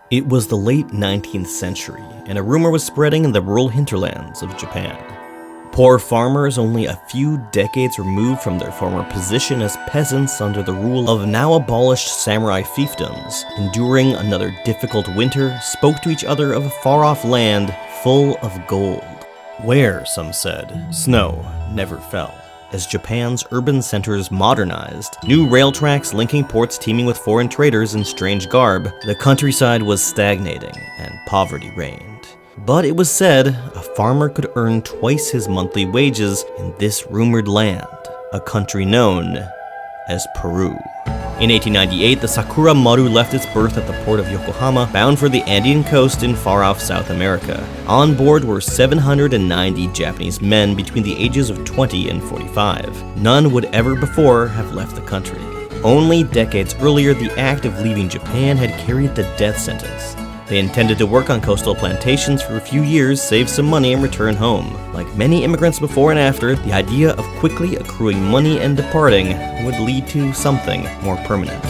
It was the late 19th century, and a rumor was spreading in the rural hinterlands of Japan. Poor farmers, only a few decades removed from their former position as peasants under the rule of now-abolished samurai fiefdoms, enduring another difficult winter, spoke to each other of a far-off land full of gold. Where, some said, snow never fell. As Japan's urban centers modernized, new rail tracks linking ports teeming with foreign traders in strange garb, the countryside was stagnating and poverty reigned. But it was said a farmer could earn twice his monthly wages in this rumored land, a country known as Peru. In 1898, the Sakura Maru left its berth at the port of Yokohama, bound for the Andean coast in far-off South America. On board were 790 Japanese men between the ages of 20 and 45. None would ever before have left the country. Only decades earlier, the act of leaving Japan had carried the death sentence. They intended to work on coastal plantations for a few years, save some money, and return home. Like many immigrants before and after, the idea of quickly accruing money and departing would lead to something more permanent.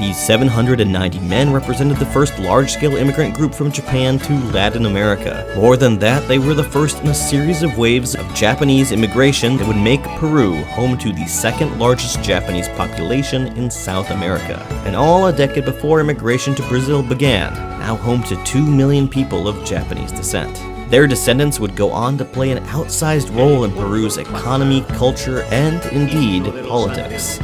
These 790 men represented the first large-scale immigrant group from Japan to Latin America. More than that, they were the first in a series of waves of Japanese immigration that would make Peru home to the second largest Japanese population in South America. And all a decade before immigration to Brazil began, now home to 2 million people of Japanese descent. Their descendants would go on to play an outsized role in Peru's economy, culture, and indeed, politics.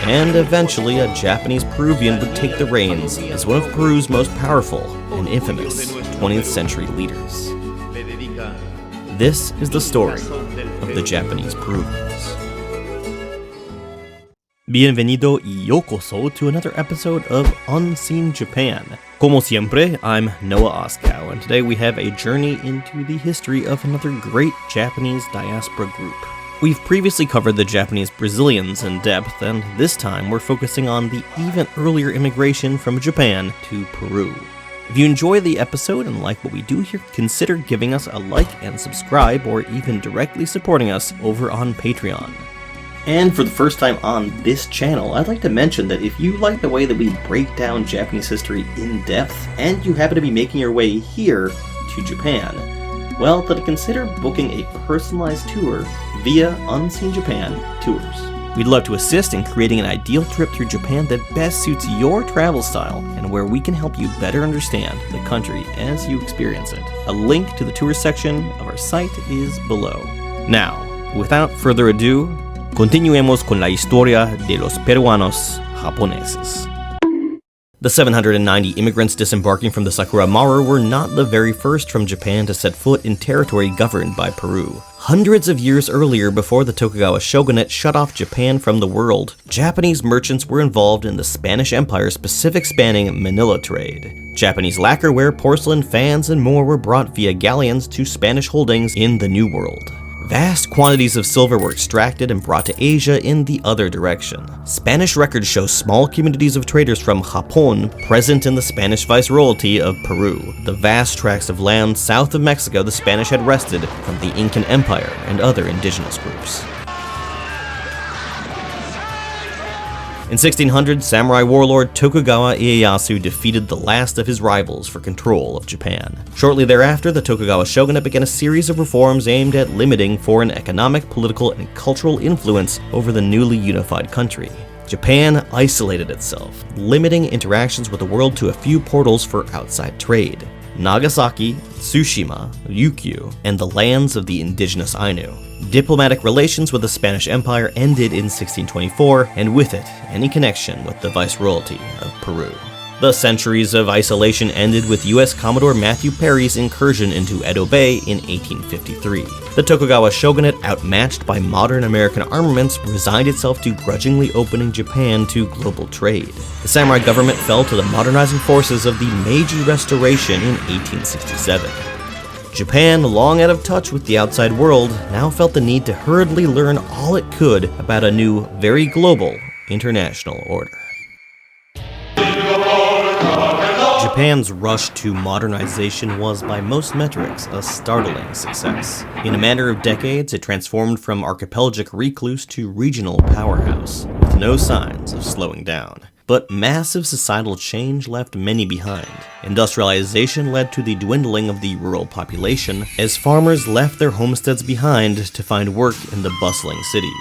And eventually, a Japanese-Peruvian would take the reins as one of Peru's most powerful and infamous 20th century leaders. This is the story of the Japanese-Peruvians. Bienvenido y yokoso to another episode of Unseen Japan. Como siempre, I'm Noah Oskow, and today we have a journey into the history of another great Japanese diaspora group. We've previously covered the Japanese-Brazilians in depth, and this time we're focusing on the even earlier immigration from Japan to Peru. If you enjoy the episode and like what we do here, consider giving us a like and subscribe, or even directly supporting us over on Patreon. And for the first time on this channel, I'd like to mention that if you like the way that we break down Japanese history in depth, and you happen to be making your way here to Japan, well, then consider booking a personalized tour via Unseen Japan Tours. We'd love to assist in creating an ideal trip through Japan that best suits your travel style and where we can help you better understand the country as you experience it. A link to the tours section of our site is below. Now, without further ado, continuemos con la historia de los peruanos japoneses. The 790 immigrants disembarking from the Sakura Maru were not the very first from Japan to set foot in territory governed by Peru. Hundreds of years earlier, before the Tokugawa shogunate shut off Japan from the world, Japanese merchants were involved in the Spanish Empire's Pacific-spanning Manila trade. Japanese lacquerware, porcelain, fans, and more were brought via galleons to Spanish holdings in the New World. Vast quantities of silver were extracted and brought to Asia in the other direction. Spanish records show small communities of traders from Japón present in the Spanish viceroyalty of Peru, the vast tracts of land south of Mexico the Spanish had wrested from the Incan Empire and other indigenous groups. In 1600, samurai warlord Tokugawa Ieyasu defeated the last of his rivals for control of Japan. Shortly thereafter, the Tokugawa shogunate began a series of reforms aimed at limiting foreign economic, political, and cultural influence over the newly unified country. Japan isolated itself, limiting interactions with the world to a few portals for outside trade: Nagasaki, Tsushima, Ryukyu, and the lands of the indigenous Ainu. Diplomatic relations with the Spanish Empire ended in 1624, and with it, any connection with the viceroyalty of Peru. The centuries of isolation ended with U.S. Commodore Matthew Perry's incursion into Edo Bay in 1853. The Tokugawa shogunate, outmatched by modern American armaments, resigned itself to grudgingly opening Japan to global trade. The samurai government fell to the modernizing forces of the Meiji Restoration in 1867. Japan, long out of touch with the outside world, now felt the need to hurriedly learn all it could about a new, very global, international order. Japan's rush to modernization was, by most metrics, a startling success. In a matter of decades, it transformed from archipelagic recluse to regional powerhouse, with no signs of slowing down. But massive societal change left many behind. Industrialization led to the dwindling of the rural population, as farmers left their homesteads behind to find work in the bustling cities.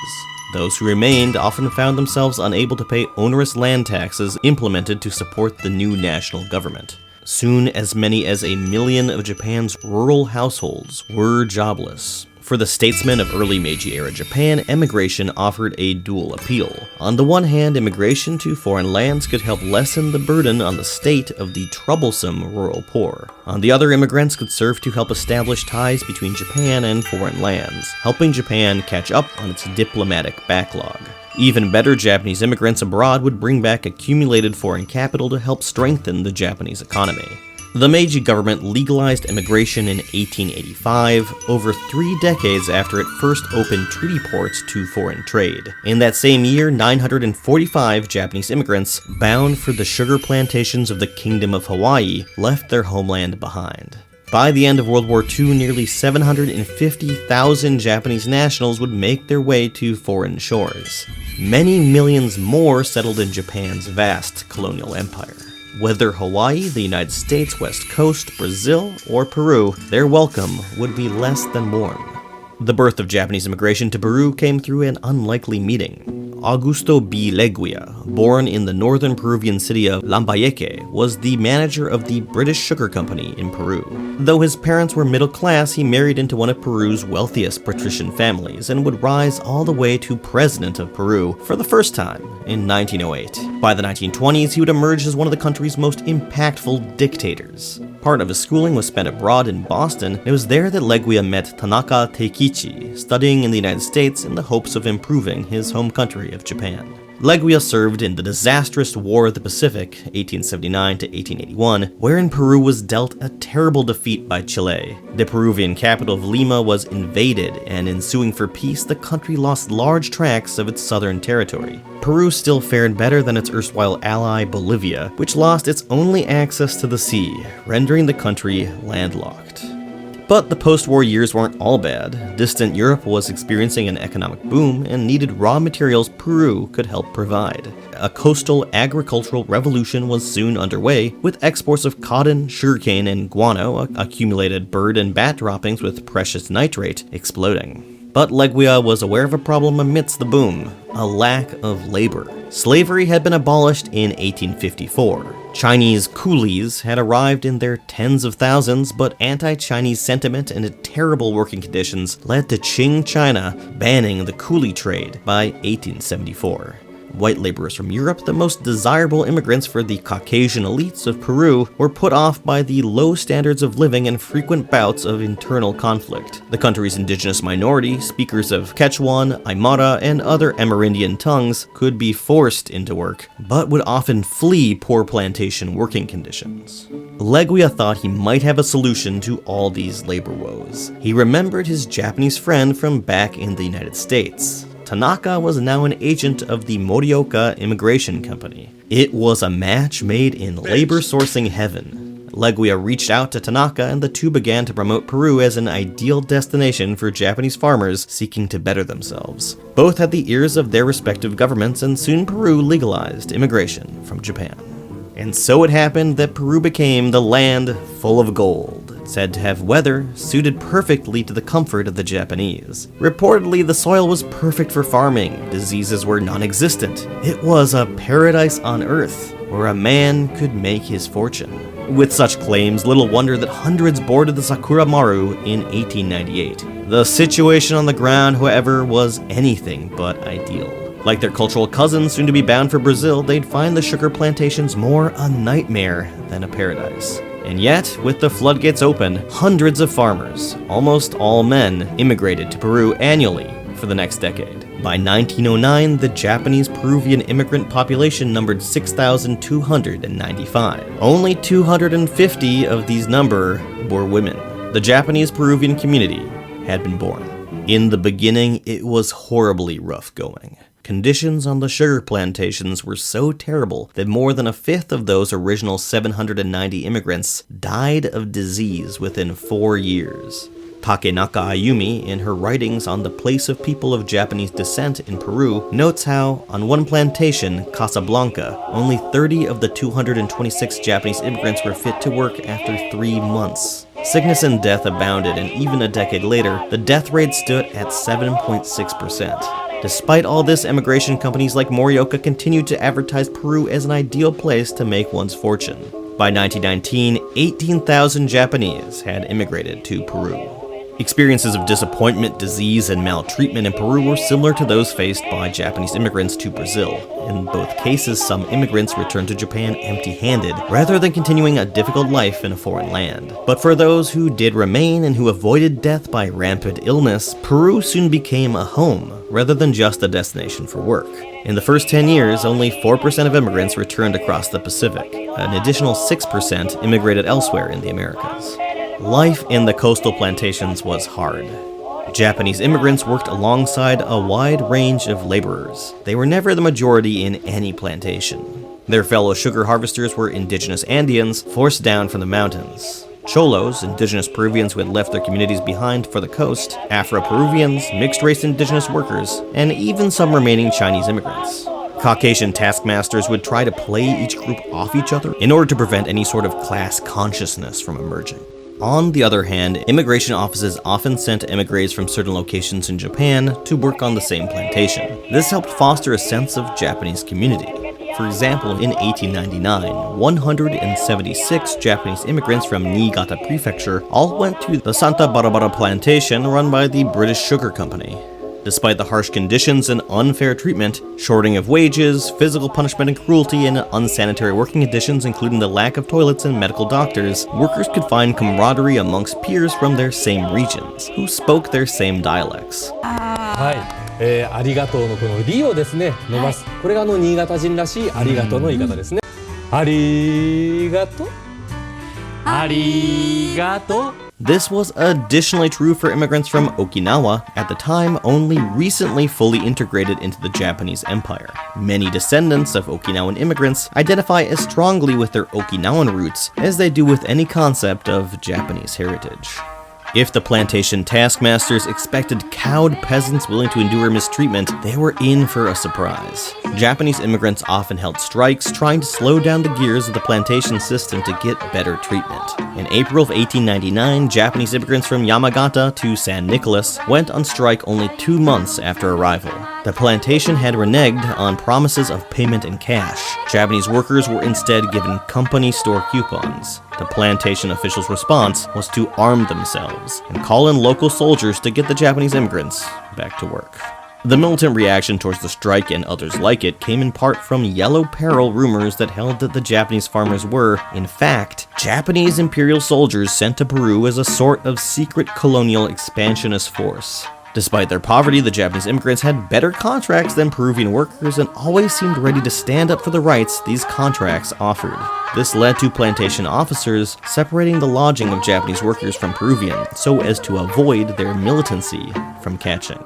Those who remained often found themselves unable to pay onerous land taxes implemented to support the new national government. Soon, as many as 1 million of Japan's rural households were jobless. For the statesmen of early Meiji-era Japan, emigration offered a dual appeal. On the one hand, immigration to foreign lands could help lessen the burden on the state of the troublesome rural poor. On the other, immigrants could serve to help establish ties between Japan and foreign lands, helping Japan catch up on its diplomatic backlog. Even better, Japanese immigrants abroad would bring back accumulated foreign capital to help strengthen the Japanese economy. The Meiji government legalized immigration in 1885, over 3 decades after it first opened treaty ports to foreign trade. In that same year, 945 Japanese immigrants, bound for the sugar plantations of the Kingdom of Hawaii, left their homeland behind. By the end of World War II, nearly 750,000 Japanese nationals would make their way to foreign shores. Many millions more settled in Japan's vast colonial empire. Whether Hawaii, the United States West Coast, Brazil, or Peru, their welcome would be less than warm. The birth of Japanese immigration to Peru came through an unlikely meeting. Augusto B. Leguia, born in the northern Peruvian city of Lambayeque, was the manager of the British Sugar Company in Peru. Though his parents were middle class, he married into one of Peru's wealthiest patrician families and would rise all the way to president of Peru for the first time in 1908. By the 1920s, he would emerge as one of the country's most impactful dictators. Part of his schooling was spent abroad in Boston, and it was there that Leguia met Tanaka-Leguia, studying in the United States in the hopes of improving his home country of Japan. Leguia served in the disastrous War of the Pacific, 1879 to 1881, wherein Peru was dealt a terrible defeat by Chile. The Peruvian capital of Lima was invaded, and in suing for peace, the country lost large tracts of its southern territory. Peru still fared better than its erstwhile ally Bolivia, which lost its only access to the sea, rendering the country landlocked. But the post-war years weren't all bad. Distant Europe was experiencing an economic boom and needed raw materials Peru could help provide. A coastal agricultural revolution was soon underway, with exports of cotton, sugarcane, and guano, accumulated bird and bat droppings with precious nitrate, exploding. But Leguia was aware of a problem amidst the boom: a lack of labor. Slavery had been abolished in 1854. Chinese coolies had arrived in their tens of thousands, but anti-Chinese sentiment and terrible working conditions led to Qing China banning the coolie trade by 1874. White laborers from Europe, the most desirable immigrants for the Caucasian elites of Peru, were put off by the low standards of living and frequent bouts of internal conflict. The country's indigenous minority, speakers of Quechuan, Aymara, and other Amerindian tongues, could be forced into work, but would often flee poor plantation working conditions. Leguia thought he might have a solution to all these labor woes. He remembered his Japanese friend from back in the United States. Tanaka was now an agent of the Morioka Immigration Company. It was a match made in labor sourcing heaven. Leguia reached out to Tanaka, and the two began to promote Peru as an ideal destination for Japanese farmers seeking to better themselves. Both had the ears of their respective governments, and soon Peru legalized immigration from Japan. And so it happened that Peru became the land full of gold, said to have weather suited perfectly to the comfort of the Japanese. Reportedly, the soil was perfect for farming, diseases were non-existent. It was a paradise on earth, where a man could make his fortune. With such claims, little wonder that hundreds boarded the Sakura Maru in 1898. The situation on the ground, however, was anything but ideal. Like their cultural cousins soon to be bound for Brazil, they'd find the sugar plantations more a nightmare than a paradise. And yet, with the floodgates open, hundreds of farmers, almost all men, immigrated to Peru annually for the next decade. By 1909, the Japanese-Peruvian immigrant population numbered 6,295. Only 250 of these number were women. The Japanese-Peruvian community had been born. In the beginning, it was horribly rough going. Conditions on the sugar plantations were so terrible that more than a fifth of those original 790 immigrants died of disease within 4 years. Tanaka-Leguia, in her writings on the place of people of Japanese descent in Peru, notes how, on one plantation, Casablanca, only 30 of the 226 Japanese immigrants were fit to work after 3 months. Sickness and death abounded, and even a decade later, the death rate stood at 7.6%. Despite all this, immigration companies like Morioka continued to advertise Peru as an ideal place to make one's fortune. By 1919, 18,000 Japanese had immigrated to Peru. Experiences of disappointment, disease, and maltreatment in Peru were similar to those faced by Japanese immigrants to Brazil. In both cases, some immigrants returned to Japan empty-handed, rather than continuing a difficult life in a foreign land. But for those who did remain and who avoided death by rampant illness, Peru soon became a home, rather than just a destination for work. In the first 10 years, only 4% of immigrants returned across the Pacific. An additional 6% immigrated elsewhere in the Americas. Life in the coastal plantations was hard. Japanese immigrants worked alongside a wide range of laborers. They were never the majority in any plantation. Their fellow sugar harvesters were indigenous Andeans forced down from the mountains. Cholos, indigenous Peruvians who had left their communities behind for the coast, Afro-Peruvians, mixed-race indigenous workers, and even some remaining Chinese immigrants. Caucasian taskmasters would try to play each group off each other in order to prevent any sort of class consciousness from emerging. On the other hand, immigration offices often sent emigres from certain locations in Japan to work on the same plantation. This helped foster a sense of Japanese community. For example, in 1899, 176 Japanese immigrants from Niigata Prefecture all went to the Santa Barbara plantation run by the British Sugar Company. Despite the harsh conditions and unfair treatment, shorting of wages, physical punishment and cruelty, and unsanitary working conditions including the lack of toilets and medical doctors, workers could find camaraderie amongst peers from their same regions, who spoke their same dialects. ありがとうのこのリをですね伸ばす、これが新潟人らしいありがとうの言い方ですね。ありがとう、ありがとう。 This was additionally true for immigrants from Okinawa, at the time only recently fully integrated into the Japanese Empire. Many descendants of Okinawan immigrants identify as strongly with their Okinawan roots as they do with any concept of Japanese heritage. If the plantation taskmasters expected cowed peasants willing to endure mistreatment, they were in for a surprise. Japanese immigrants often held strikes, trying to slow down the gears of the plantation system to get better treatment. In April of 1899, Japanese immigrants from Yamagata to San Nicolas went on strike only 2 months after arrival. The plantation had reneged on promises of payment in cash. Japanese workers were instead given company store coupons. The plantation officials' response was to arm themselves and call in local soldiers to get the Japanese immigrants back to work. The militant reaction towards the strike and others like it came in part from yellow peril rumors that held that the Japanese farmers were, in fact, Japanese imperial soldiers sent to Peru as a sort of secret colonial expansionist force. Despite their poverty, the Japanese immigrants had better contracts than Peruvian workers and always seemed ready to stand up for the rights these contracts offered. This led to plantation officers separating the lodging of Japanese workers from Peruvian so as to avoid their militancy from catching.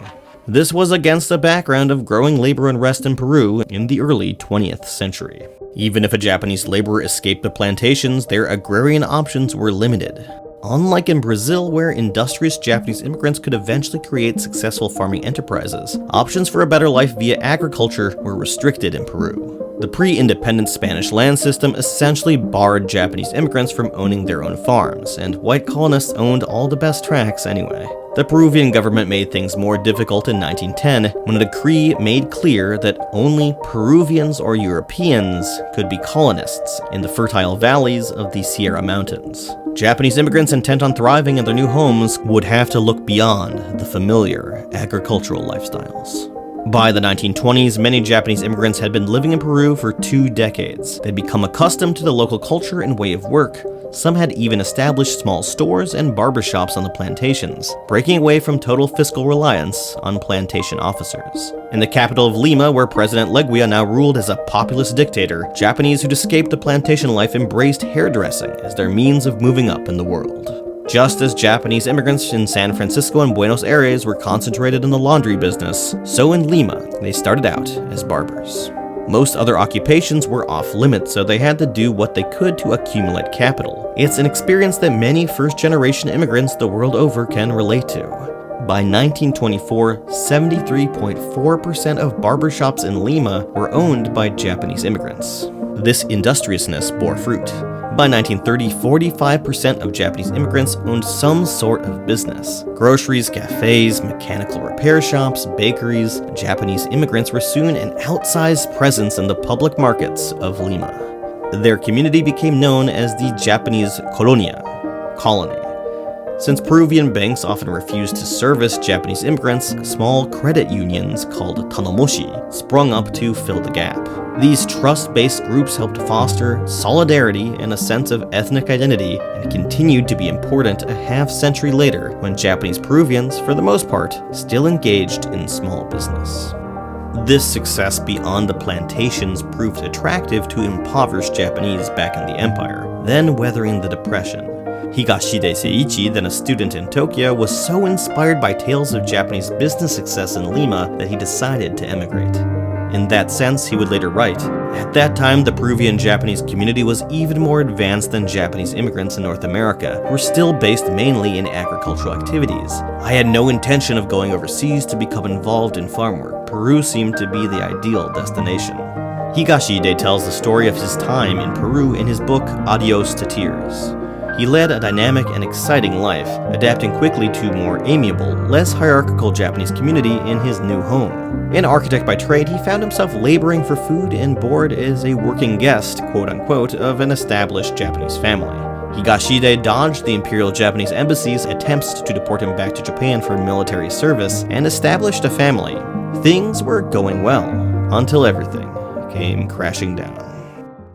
This was against a background of growing labor unrest in Peru in the early 20th century. Even if a Japanese laborer escaped the plantations, their agrarian options were limited. Unlike in Brazil, where industrious Japanese immigrants could eventually create successful farming enterprises, options for a better life via agriculture were restricted in Peru. The pre-independent Spanish land system essentially barred Japanese immigrants from owning their own farms, and white colonists owned all the best tracts anyway. The Peruvian government made things more difficult in 1910 when a decree made clear that only Peruvians or Europeans could be colonists in the fertile valleys of the Sierra Mountains. Japanese immigrants intent on thriving in their new homes would have to look beyond the familiar agricultural lifestyles. By the 1920s, many Japanese immigrants had been living in Peru for 2 decades. They'd become accustomed to the local culture and way of work. Some had even established small stores and barbershops on the plantations, breaking away from total fiscal reliance on plantation officers. In the capital of Lima, where President Leguia now ruled as a populist dictator, Japanese who'd escaped the plantation life embraced hairdressing as their means of moving up in the world. Just as Japanese immigrants in San Francisco and Buenos Aires were concentrated in the laundry business, so in Lima, they started out as barbers. Most other occupations were off limits, so they had to do what they could to accumulate capital. It's an experience that many first-generation immigrants the world over can relate to. By 1924, 73.4% of barbershops in Lima were owned by Japanese immigrants. This industriousness bore fruit. By 1930, 45% of Japanese immigrants owned some sort of business. Groceries, cafes, mechanical repair shops, bakeries. Japanese immigrants were soon an outsized presence in the public markets of Lima. Their community became known as the Japanese Colonia, colony. Since Peruvian banks often refused to service Japanese immigrants, small credit unions called tanomoshi sprung up to fill the gap. These trust-based groups helped foster solidarity and a sense of ethnic identity, and continued to be important a half-century later when Japanese-Peruvians, for the most part, still engaged in small business. This success beyond the plantations proved attractive to impoverished Japanese back in the empire, then weathering the Depression. Higashide Seiichi, then a student in Tokyo, was so inspired by tales of Japanese business success in Lima that he decided to emigrate. In that sense, he would later write, "At that time, the Peruvian-Japanese community was even more advanced than Japanese immigrants in North America, who were still based mainly in agricultural activities. I had no intention of going overseas to become involved in farm work. Peru seemed to be the ideal destination." Higashide tells the story of his time in Peru in his book Adios to Tears. He led a dynamic and exciting life, adapting quickly to a more amiable, less hierarchical Japanese community in his new home. An architect by trade, he found himself laboring for food and board as a working guest, quote-unquote, of an established Japanese family. Higashide dodged the Imperial Japanese Embassy's attempts to deport him back to Japan for military service and established a family. Things were going well, until everything came crashing down.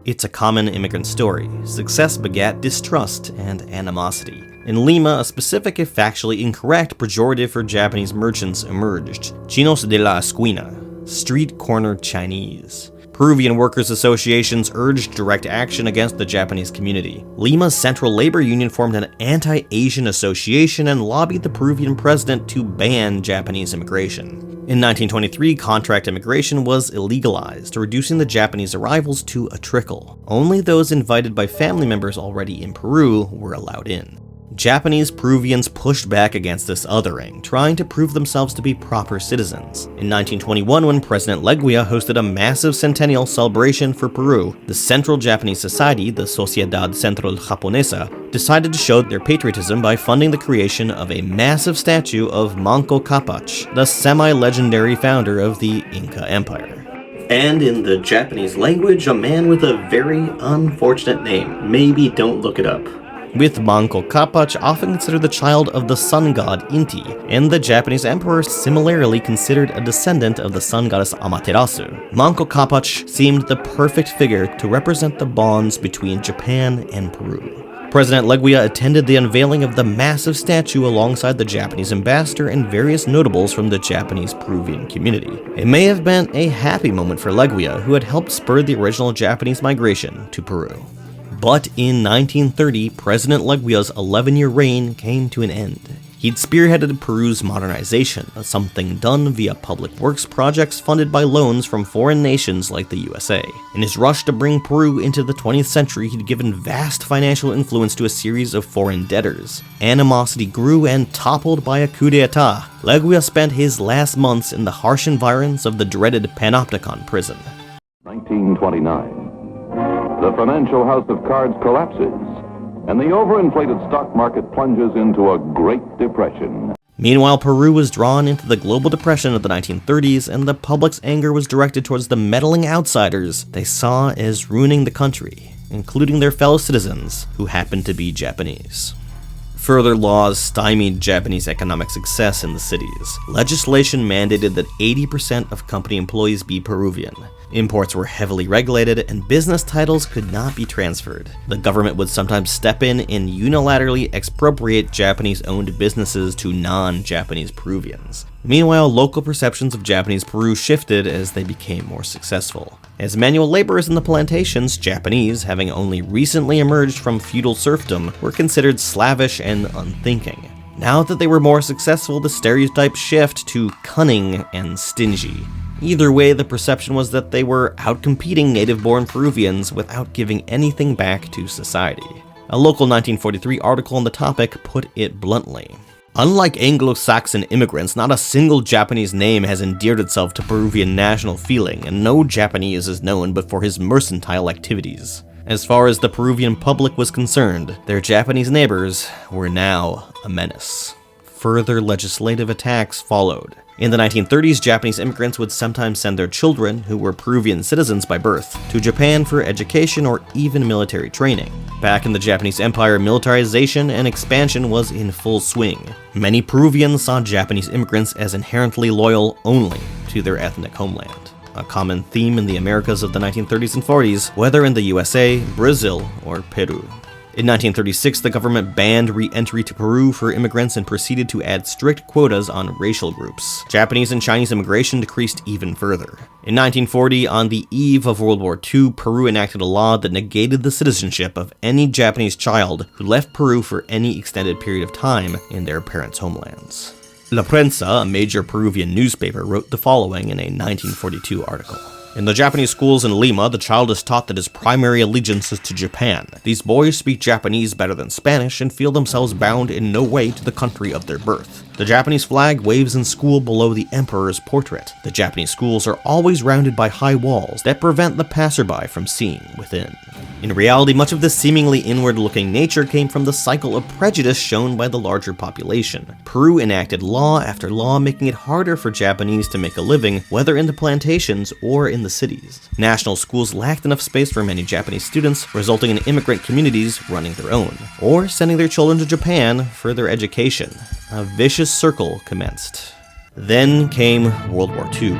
It's a common immigrant story. Success begat distrust and animosity. In Lima, a specific if factually incorrect pejorative for Japanese merchants emerged: chinos de la esquina, street corner Chinese. Peruvian workers' associations urged direct action against the Japanese community. Lima's Central Labor Union formed an anti-Asian association and lobbied the Peruvian president to ban Japanese immigration. In 1923, contract immigration was illegalized, reducing the Japanese arrivals to a trickle. Only those invited by family members already in Peru were allowed in. Japanese-Peruvians pushed back against this othering, trying to prove themselves to be proper citizens. In 1921, when President Leguia hosted a massive centennial celebration for Peru, the Central Japanese Society, the Sociedad Central Japonesa, decided to show their patriotism by funding the creation of a massive statue of Manco Cápac, the semi-legendary founder of the Inca Empire. And in the Japanese language, a man with a very unfortunate name. Maybe don't look it up. With Manco Cápac often considered the child of the sun god Inti, and the Japanese emperor similarly considered a descendant of the sun goddess Amaterasu. Manco Cápac seemed the perfect figure to represent the bonds between Japan and Peru. President Leguia attended the unveiling of the massive statue alongside the Japanese ambassador and various notables from the Japanese-Peruvian community. It may have been a happy moment for Leguia, who had helped spur the original Japanese migration to Peru. But in 1930, President Leguia's 11-year reign came to an end. He'd spearheaded Peru's modernization, something done via public works projects funded by loans from foreign nations like the USA. In his rush to bring Peru into the 20th century, he'd given vast financial influence to a series of foreign debtors. Animosity grew, and toppled by a coup d'etat, Leguia spent his last months in the harsh environs of the dreaded Panopticon prison. 1929. The financial house of cards collapses, and the overinflated stock market plunges into a Great Depression. Meanwhile, Peru was drawn into the global depression of the 1930s, and the public's anger was directed towards the meddling outsiders they saw as ruining the country, including their fellow citizens who happened to be Japanese. Further laws stymied Japanese economic success in the cities. Legislation mandated that 80% of company employees be Peruvian. Imports were heavily regulated, and business titles could not be transferred. The government would sometimes step in and unilaterally expropriate Japanese-owned businesses to non-Japanese Peruvians. Meanwhile, local perceptions of Japanese Peru shifted as they became more successful. As manual laborers in the plantations, Japanese, having only recently emerged from feudal serfdom, were considered slavish and unthinking. Now that they were more successful, the stereotypes shift to cunning and stingy. Either way, the perception was that they were outcompeting native-born Peruvians without giving anything back to society. A local 1943 article on the topic put it bluntly. Unlike Anglo-Saxon immigrants, not a single Japanese name has endeared itself to Peruvian national feeling, and no Japanese is known but for his mercantile activities. As far as the Peruvian public was concerned, their Japanese neighbors were now a menace. Further legislative attacks followed. In the 1930s, Japanese immigrants would sometimes send their children, who were Peruvian citizens by birth, to Japan for education or even military training. Back in the Japanese Empire, militarization and expansion was in full swing. Many Peruvians saw Japanese immigrants as inherently loyal only to their ethnic homeland, a common theme in the Americas of the 1930s and 40s, whether in the USA, Brazil, or Peru. In 1936, the government banned re-entry to Peru for immigrants and proceeded to add strict quotas on racial groups. Japanese and Chinese immigration decreased even further. In 1940, on the eve of World War II, Peru enacted a law that negated the citizenship of any Japanese child who left Peru for any extended period of time in their parents' homelands. La Prensa, a major Peruvian newspaper, wrote the following in a 1942 article. In the Japanese schools in Lima, the child is taught that his primary allegiance is to Japan. These boys speak Japanese better than Spanish and feel themselves bound in no way to the country of their birth. The Japanese flag waves in school below the emperor's portrait. The Japanese schools are always surrounded by high walls that prevent the passerby from seeing within. In reality, much of this seemingly inward-looking nature came from the cycle of prejudice shown by the larger population. Peru enacted law after law making it harder for Japanese to make a living, whether in the plantations or in the cities. National schools lacked enough space for many Japanese students, resulting in immigrant communities running their own, or sending their children to Japan for their education. A vicious circle commenced. Then came World War II.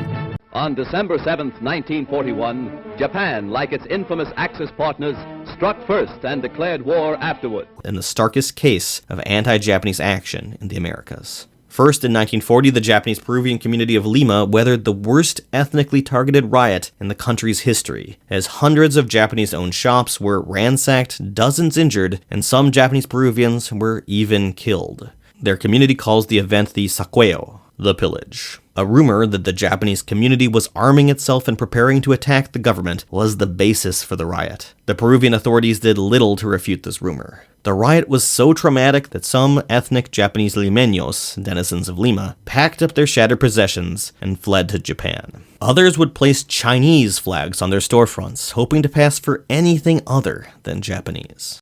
On December 7, 1941, Japan, like its infamous Axis partners, struck first and declared war afterward. In the starkest case of anti-Japanese action in the Americas. First, in 1940, the Japanese-Peruvian community of Lima weathered the worst ethnically targeted riot in the country's history, as hundreds of Japanese-owned shops were ransacked, dozens injured, and some Japanese Peruvians were even killed. Their community calls the event the saqueo, the pillage. A rumor that the Japanese community was arming itself and preparing to attack the government was the basis for the riot. The Peruvian authorities did little to refute this rumor. The riot was so traumatic that some ethnic Japanese limeños, denizens of Lima, packed up their shattered possessions and fled to Japan. Others would place Chinese flags on their storefronts, hoping to pass for anything other than Japanese.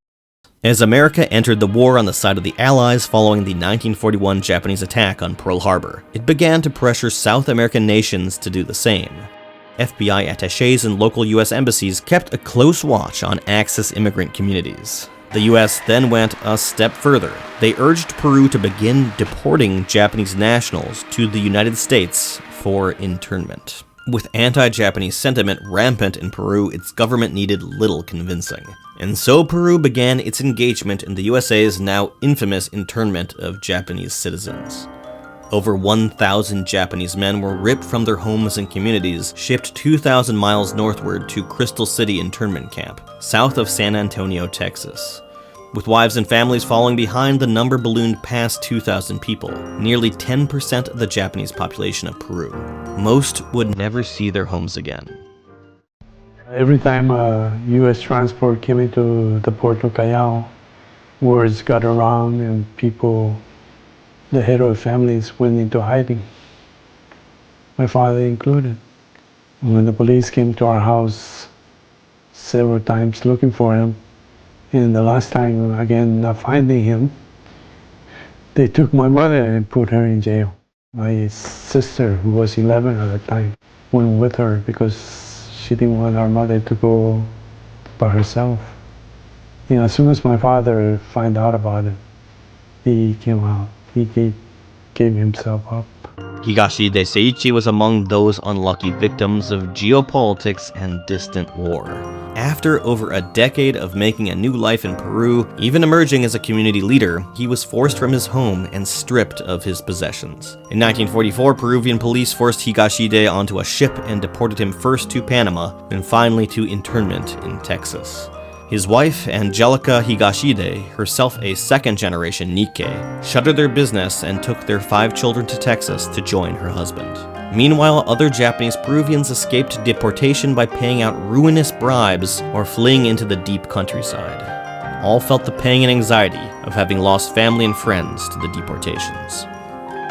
As America entered the war on the side of the Allies following the 1941 Japanese attack on Pearl Harbor, it began to pressure South American nations to do the same. FBI attachés and local U.S. embassies kept a close watch on Axis immigrant communities. The U.S. then went a step further. They urged Peru to begin deporting Japanese nationals to the United States for internment. With anti-Japanese sentiment rampant in Peru, its government needed little convincing. And so Peru began its engagement in the USA's now infamous internment of Japanese citizens. Over 1,000 Japanese men were ripped from their homes and communities, shipped 2,000 miles northward to Crystal City Internment Camp, south of San Antonio, Texas. With wives and families falling behind, the number ballooned past 2,000 people, nearly 10% of the Japanese population of Peru. Most would never see their homes again. Every time a U.S. transport came into the Port of Callao, words got around and people, the head of families, went into hiding. My father included. When the police came to our house several times looking for him, and the last time, again, not finding him, they took my mother and put her in jail. My sister, who was 11 at the time, went with her because she didn't want our mother to go by herself. You know, as soon as my father found out about it, he came out. He gave himself up. Higashide Seiichi was among those unlucky victims of geopolitics and distant war. After over a decade of making a new life in Peru, even emerging as a community leader, he was forced from his home and stripped of his possessions. In 1944, Peruvian police forced Higashide onto a ship and deported him first to Panama, then finally to internment in Texas. His wife, Angelica Higashide, herself a second-generation Nikkei, shuttered their business and took their 5 children to Texas to join her husband. Meanwhile, other Japanese Peruvians escaped deportation by paying out ruinous bribes or fleeing into the deep countryside. All felt the pain and anxiety of having lost family and friends to the deportations.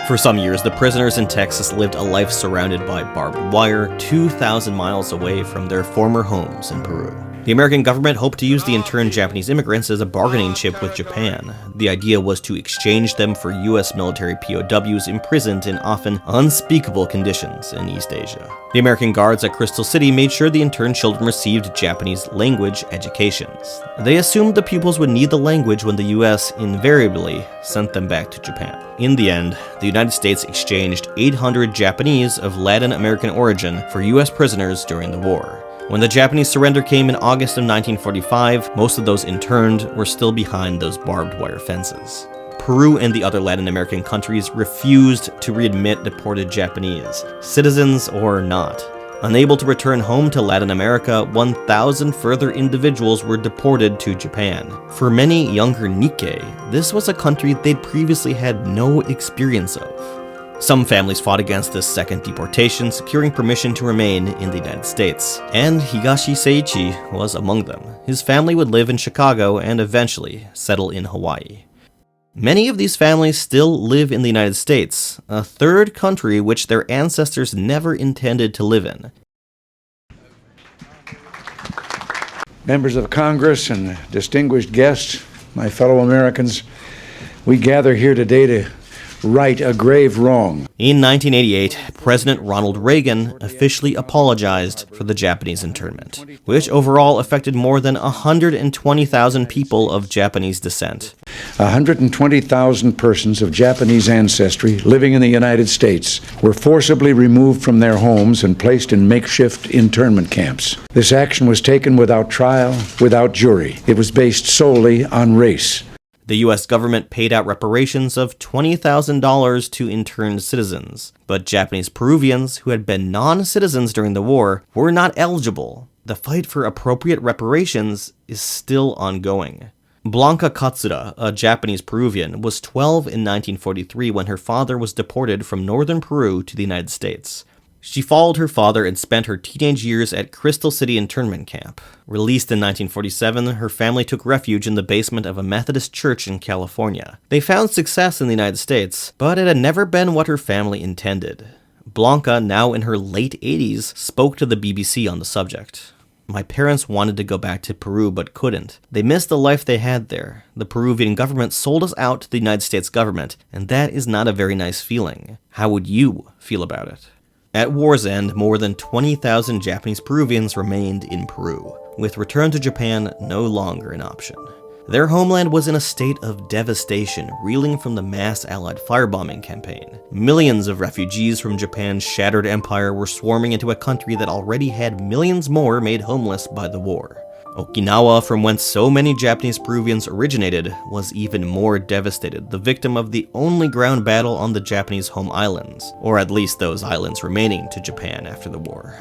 For some years, the prisoners in Texas lived a life surrounded by barbed wire 2,000 miles away from their former homes in Peru. The American government hoped to use the interned Japanese immigrants as a bargaining chip with Japan. The idea was to exchange them for US military POWs imprisoned in often unspeakable conditions in East Asia. The American guards at Crystal City made sure the interned children received Japanese language educations. They assumed the pupils would need the language when the US invariably sent them back to Japan. In the end, the United States exchanged 800 Japanese of Latin American origin for US prisoners during the war. When the Japanese surrender came in August of 1945, most of those interned were still behind those barbed wire fences. Peru and the other Latin American countries refused to readmit deported Japanese, citizens or not. Unable to return home to Latin America, 1,000 further individuals were deported to Japan. For many younger Nikkei, this was a country they'd previously had no experience of. Some families fought against this second deportation, securing permission to remain in the United States, and Higashi Seiichi was among them. His family would live in Chicago and eventually settle in Hawaii. Many of these families still live in the United States, a third country which their ancestors never intended to live in. Members of Congress and distinguished guests, my fellow Americans, we gather here today to right a grave wrong. In 1988, President Ronald Reagan officially apologized for the Japanese internment, which overall affected more than 120,000 people of Japanese descent. 120,000 persons of Japanese ancestry living in the United States were forcibly removed from their homes and placed in makeshift internment camps. This action was taken without trial, without jury. It was based solely on race. The U.S. government paid out reparations of $20,000 to interned citizens, but Japanese Peruvians who had been non-citizens during the war were not eligible. The fight for appropriate reparations is still ongoing. Blanca Katsura, a Japanese Peruvian, was 12 in 1943 when her father was deported from northern Peru to the United States. She followed her father and spent her teenage years at Crystal City internment camp. Released in 1947, her family took refuge in the basement of a Methodist church in California. They found success in the United States, but it had never been what her family intended. Blanca, now in her late 80s, spoke to the BBC on the subject. My parents wanted to go back to Peru but couldn't. They missed the life they had there. The Peruvian government sold us out to the United States government, and that is not a very nice feeling. How would you feel about it? At war's end, more than 20,000 Japanese Peruvians remained in Peru, with return to Japan no longer an option. Their homeland was in a state of devastation, reeling from the mass Allied firebombing campaign. Millions of refugees from Japan's shattered empire were swarming into a country that already had millions more made homeless by the war. Okinawa, from whence so many Japanese Peruvians originated, was even more devastated, the victim of the only ground battle on the Japanese home islands, or at least those islands remaining to Japan after the war.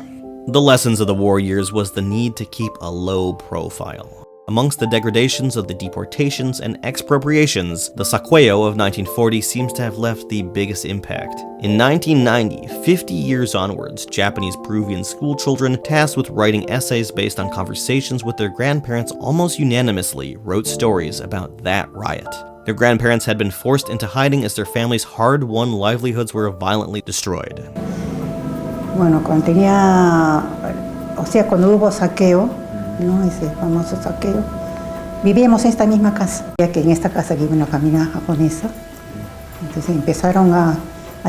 The lessons of the war years was the need to keep a low profile. Amongst the degradations of the deportations and expropriations, the Saqueo of 1940 seems to have left the biggest impact. In 1990, 50 years onwards, Japanese Peruvian schoolchildren tasked with writing essays based on conversations with their grandparents almost unanimously wrote stories about that riot. Their grandparents had been forced into hiding as their families' hard-won livelihoods were violently destroyed. Bueno, cuando hubo saqueo, ¿no? Ese famoso saqueo. Vivíamos en esta misma casa, ya que en esta casa vive una familia japonesa. Entonces empezaron a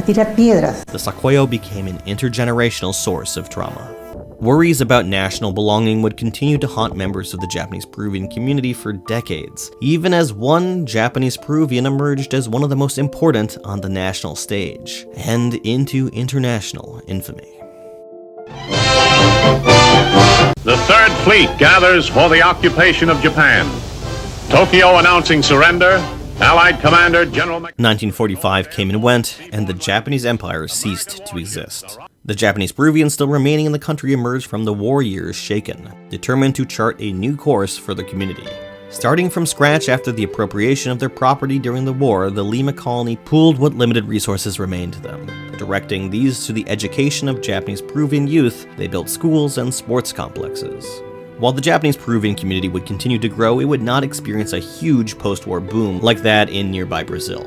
tirar piedras. The Saqueo became an intergenerational source of trauma. Worries about national belonging would continue to haunt members of the Japanese Peruvian community for decades, even as one Japanese Peruvian emerged as one of the most important on the national stage, and into international infamy. The Third Fleet gathers for the occupation of Japan. Tokyo announcing surrender. Allied Commander General 1945 came and went, and the Japanese Empire ceased to exist. The Japanese Peruvians still remaining in the country emerged from the war years shaken, determined to chart a new course for the community. Starting from scratch after the appropriation of their property during the war, the Lima colony pooled what limited resources remained to them. The directing these to the education of Japanese-Peruvian youth, they built schools and sports complexes. While the Japanese-Peruvian community would continue to grow, it would not experience a huge post-war boom like that in nearby Brazil.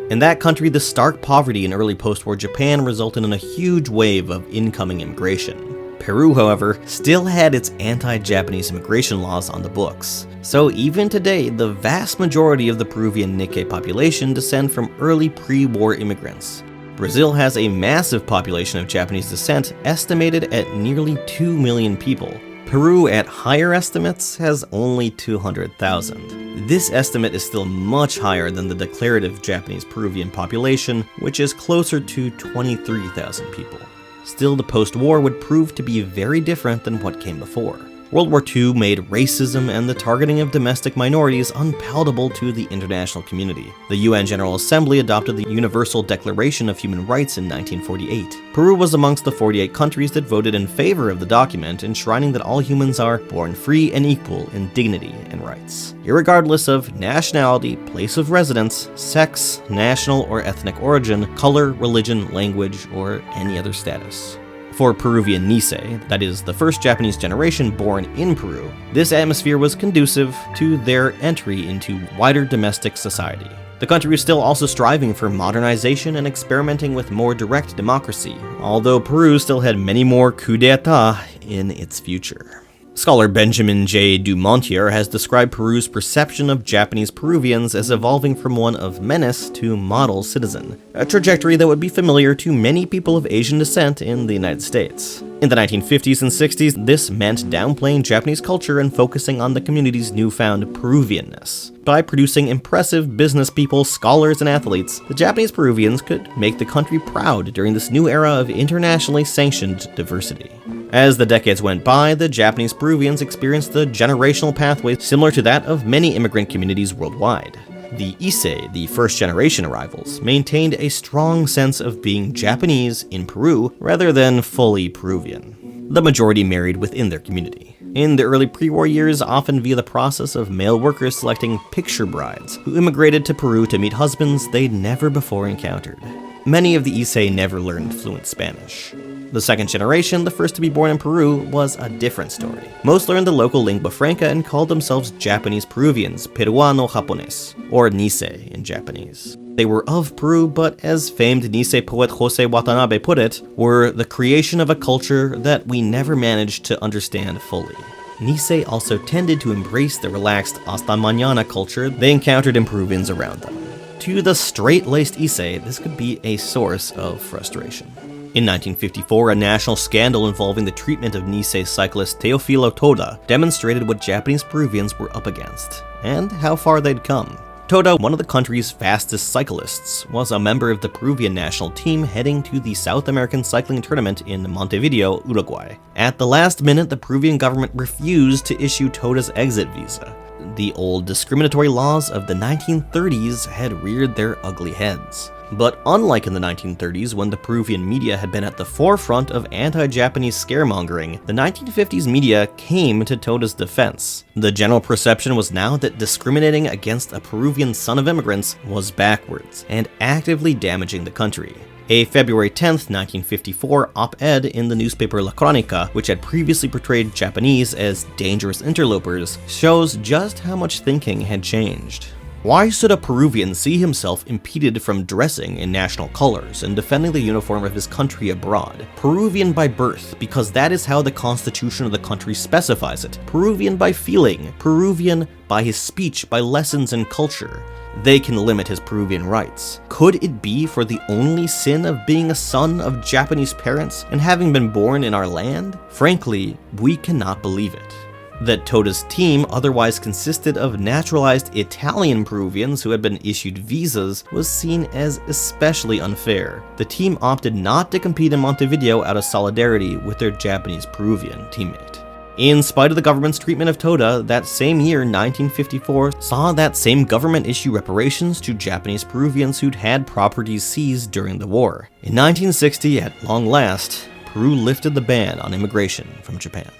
In that country, the stark poverty in early post-war Japan resulted in a huge wave of incoming immigration. Peru, however, still had its anti-Japanese immigration laws on the books. So even today, the vast majority of the Peruvian Nikkei population descend from early pre-war immigrants. Brazil has a massive population of Japanese descent, estimated at nearly 2 million people. Peru, at higher estimates, has only 200,000. This estimate is still much higher than the declarative Japanese-Peruvian population, which is closer to 23,000 people. Still, the post-war would prove to be very different than what came before. World War II made racism and the targeting of domestic minorities unpalatable to the international community. The UN General Assembly adopted the Universal Declaration of Human Rights in 1948. Peru was amongst the 48 countries that voted in favor of the document, enshrining that all humans are born free and equal in dignity and rights, irregardless of nationality, place of residence, sex, national or ethnic origin, color, religion, language, or any other status. For Peruvian Nisei, that is, the first Japanese generation born in Peru, this atmosphere was conducive to their entry into wider domestic society. The country was still also striving for modernization and experimenting with more direct democracy, although Peru still had many more coups d'etat in its future. Scholar Benjamin J. Dumontier has described Peru's perception of Japanese-Peruvians as evolving from one of menace to model citizen, a trajectory that would be familiar to many people of Asian descent in the United States. In the 1950s and 60s, this meant downplaying Japanese culture and focusing on the community's newfound Peruvianness. By producing impressive business people, scholars, and athletes, the Japanese-Peruvians could make the country proud during this new era of internationally sanctioned diversity. As the decades went by, the Japanese-Peruvians experienced a generational pathway similar to that of many immigrant communities worldwide. The Issei, the first-generation arrivals, maintained a strong sense of being Japanese in Peru rather than fully Peruvian. The majority married within their community. In the early pre-war years, often via the process of male workers selecting picture brides, who immigrated to Peru to meet husbands they'd never before encountered. Many of the Issei never learned fluent Spanish. The second generation, the first to be born in Peru, was a different story. Most learned the local lingua franca and called themselves Japanese-Peruvians, Peruano-Japones, or Nisei in Japanese. They were of Peru, but as famed Nisei poet Jose Watanabe put it, were the creation of a culture that we never managed to understand fully. Nisei also tended to embrace the relaxed hasta mañana culture they encountered in Peruvians around them. To the straight-laced Issei, this could be a source of frustration. In 1954, a national scandal involving the treatment of Nisei cyclist Teofilo Toda demonstrated what Japanese-Peruvians were up against, and how far they'd come. Toda, one of the country's fastest cyclists, was a member of the Peruvian national team heading to the South American cycling tournament in Montevideo, Uruguay. At the last minute, the Peruvian government refused to issue Toda's exit visa. The old discriminatory laws of the 1930s had reared their ugly heads. But unlike in the 1930s, when the Peruvian media had been at the forefront of anti-Japanese scaremongering, the 1950s media came to Toda's defense. The general perception was now that discriminating against a Peruvian son of immigrants was backwards and actively damaging the country. A February 10, 1954 op-ed in the newspaper La Crónica, which had previously portrayed Japanese as dangerous interlopers, shows just how much thinking had changed. Why should a Peruvian see himself impeded from dressing in national colors and defending the uniform of his country abroad? Peruvian by birth, because that is how the constitution of the country specifies it. Peruvian by feeling. Peruvian by his speech, by lessons and culture. They can limit his Peruvian rights. Could it be for the only sin of being a son of Japanese parents and having been born in our land? Frankly, we cannot believe it. That Toda's team otherwise consisted of naturalized Italian Peruvians who had been issued visas was seen as especially unfair. The team opted not to compete in Montevideo out of solidarity with their Japanese Peruvian teammate. In spite of the government's treatment of Toda, that same year, 1954, saw that same government issue reparations to Japanese Peruvians who'd had properties seized during the war. In 1960, at long last, Peru lifted the ban on immigration from Japan.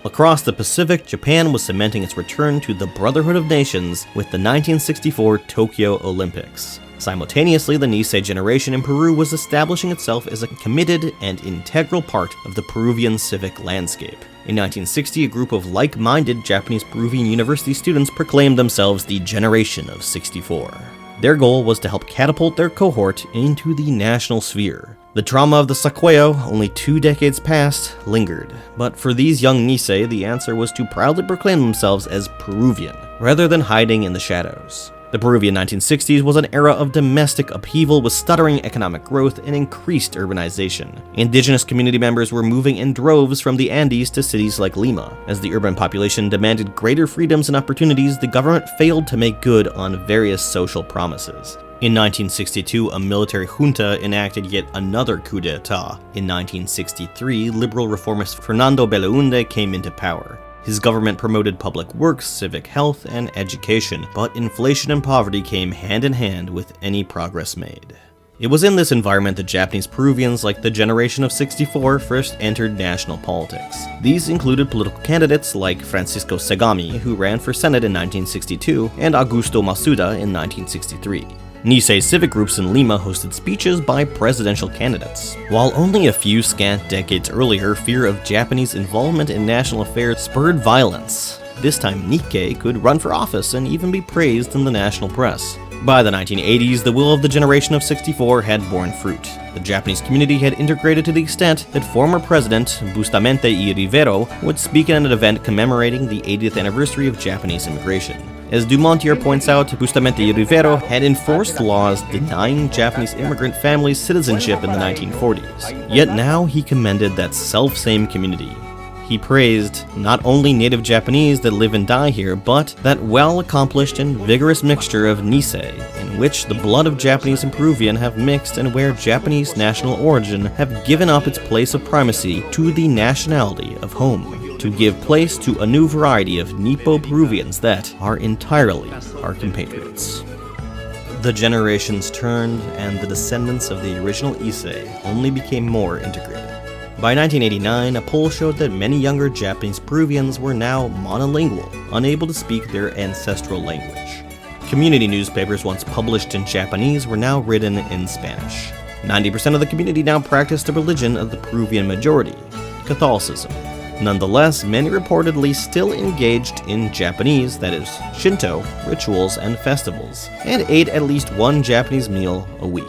Across the Pacific, Japan was cementing its return to the Brotherhood of Nations with the 1964 Tokyo Olympics. Simultaneously, the Nisei generation in Peru was establishing itself as a committed and integral part of the Peruvian civic landscape. In 1960, a group of like-minded Japanese-Peruvian university students proclaimed themselves the Generation of 64. Their goal was to help catapult their cohort into the national sphere. The trauma of the saqueo, only 2 decades past, lingered. But for these young Nisei, the answer was to proudly proclaim themselves as Peruvian, rather than hiding in the shadows. The Peruvian 1960s was an era of domestic upheaval with stuttering economic growth and increased urbanization. Indigenous community members were moving in droves from the Andes to cities like Lima. As the urban population demanded greater freedoms and opportunities, the government failed to make good on various social promises. In 1962, a military junta enacted yet another coup d'etat. In 1963, liberal reformist Fernando Belaunde came into power. His government promoted public works, civic health, and education, but inflation and poverty came hand in hand with any progress made. It was in this environment that Japanese-Peruvians like the Generation of 64 first entered national politics. These included political candidates like Francisco Segami, who ran for Senate in 1962, and Augusto Masuda in 1963. Nisei civic groups in Lima hosted speeches by presidential candidates. While only a few scant decades earlier, fear of Japanese involvement in national affairs spurred violence. This time Nikkei could run for office and even be praised in the national press. By the 1980s, the will of the Generation of 64 had borne fruit. The Japanese community had integrated to the extent that former President Bustamante y Rivero would speak at an event commemorating the 80th anniversary of Japanese immigration. As Dumontier points out, Bustamante y Rivero had enforced laws denying Japanese immigrant families citizenship in the 1940s. Yet now he commended that self-same community. He praised not only native Japanese that live and die here, but that well-accomplished and vigorous mixture of Nisei, in which the blood of Japanese and Peruvian have mixed and where Japanese national origin have given up its place of primacy to the nationality of home, to give place to a new variety of Nippo-Peruvians that are entirely our compatriots. The generations turned, and the descendants of the original Issei only became more integrated. By 1989, a poll showed that many younger Japanese-Peruvians were now monolingual, unable to speak their ancestral language. Community newspapers once published in Japanese were now written in Spanish. 90% of the community now practiced the religion of the Peruvian majority, Catholicism. Nonetheless, many reportedly still engaged in Japanese, that is, Shinto, rituals and festivals, and ate at least one Japanese meal a week.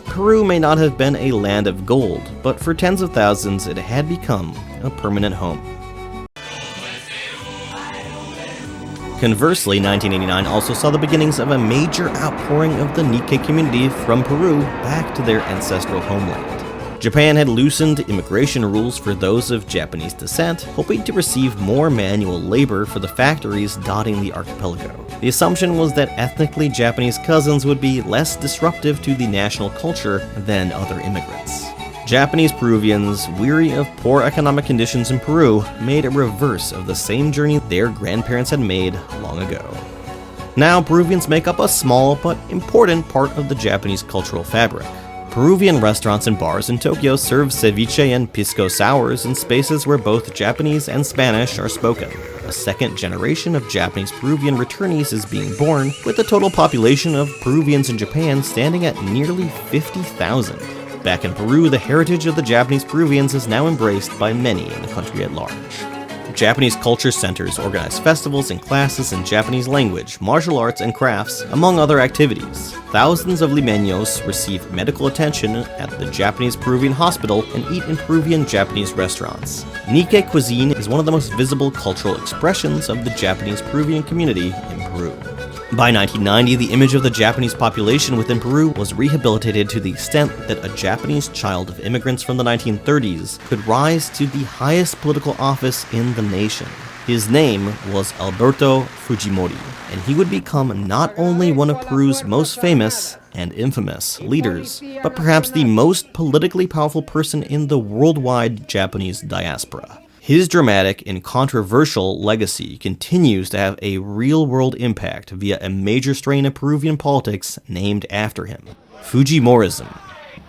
Peru may not have been a land of gold, but for tens of thousands it had become a permanent home. Conversely, 1989 also saw the beginnings of a major outpouring of the Nikkei community from Peru back to their ancestral homeland. Japan had loosened immigration rules for those of Japanese descent, hoping to receive more manual labor for the factories dotting the archipelago. The assumption was that ethnically Japanese cousins would be less disruptive to the national culture than other immigrants. Japanese-Peruvians, weary of poor economic conditions in Peru, made a reverse of the same journey their grandparents had made long ago. Now, Peruvians make up a small but important part of the Japanese cultural fabric. Peruvian restaurants and bars in Tokyo serve ceviche and pisco sours in spaces where both Japanese and Spanish are spoken. A second generation of Japanese-Peruvian returnees is being born, with the total population of Peruvians in Japan standing at nearly 50,000. Back in Peru, the heritage of the Japanese-Peruvians is now embraced by many in the country at large. Japanese culture centers organize festivals and classes in Japanese language, martial arts, and crafts, among other activities. Thousands of limeños receive medical attention at the Japanese-Peruvian hospital and eat in Peruvian-Japanese restaurants. Nikkei cuisine is one of the most visible cultural expressions of the Japanese-Peruvian community in Peru. By 1990, the image of the Japanese population within Peru was rehabilitated to the extent that a Japanese child of immigrants from the 1930s could rise to the highest political office in the nation. His name was Alberto Fujimori, and he would become not only one of Peru's most famous and infamous leaders, but perhaps the most politically powerful person in the worldwide Japanese diaspora. His dramatic and controversial legacy continues to have a real-world impact via a major strain of Peruvian politics named after him, Fujimorism.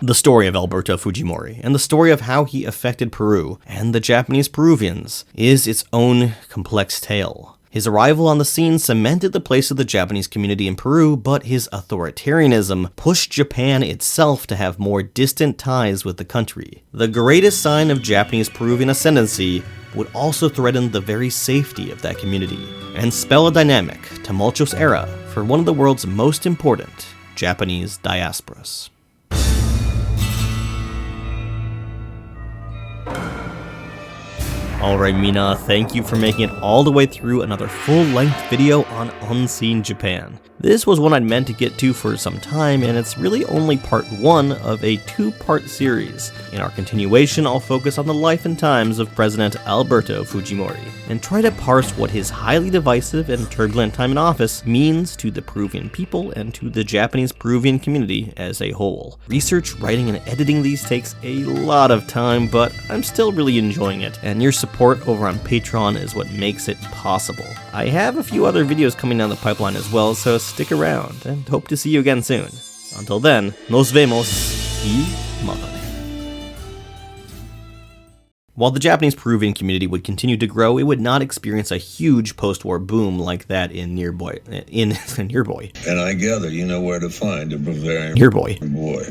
The story of Alberto Fujimori, and the story of how he affected Peru and the Japanese Peruvians, is its own complex tale. His arrival on the scene cemented the place of the Japanese community in Peru, but his authoritarianism pushed Japan itself to have more distant ties with the country. The greatest sign of Japanese-Peruvian ascendancy would also threaten the very safety of that community, and spell a dynamic, tumultuous era for one of the world's most important Japanese diasporas. Alright Mina, thank you for making it all the way through another full-length video on Unseen Japan. This was one I'd meant to get to for some time, and it's really only part 1 of a 2-part series. In our continuation, I'll focus on the life and times of President Alberto Fujimori, and try to parse what his highly divisive and turbulent time in office means to the Peruvian people and to the Japanese-Peruvian community as a whole. Research, writing, and editing these takes a lot of time, but I'm still really enjoying it, and your support over on Patreon is what makes it possible. I have a few other videos coming down the pipeline as well, so stick around, and hope to see you again soon. Until then, nos vemos y mátane. While the Japanese-Peruvian community would continue to grow, it would not experience a huge post-war boom like that in nearby. And I gather you know where to find a Bavarian Nearby. boy.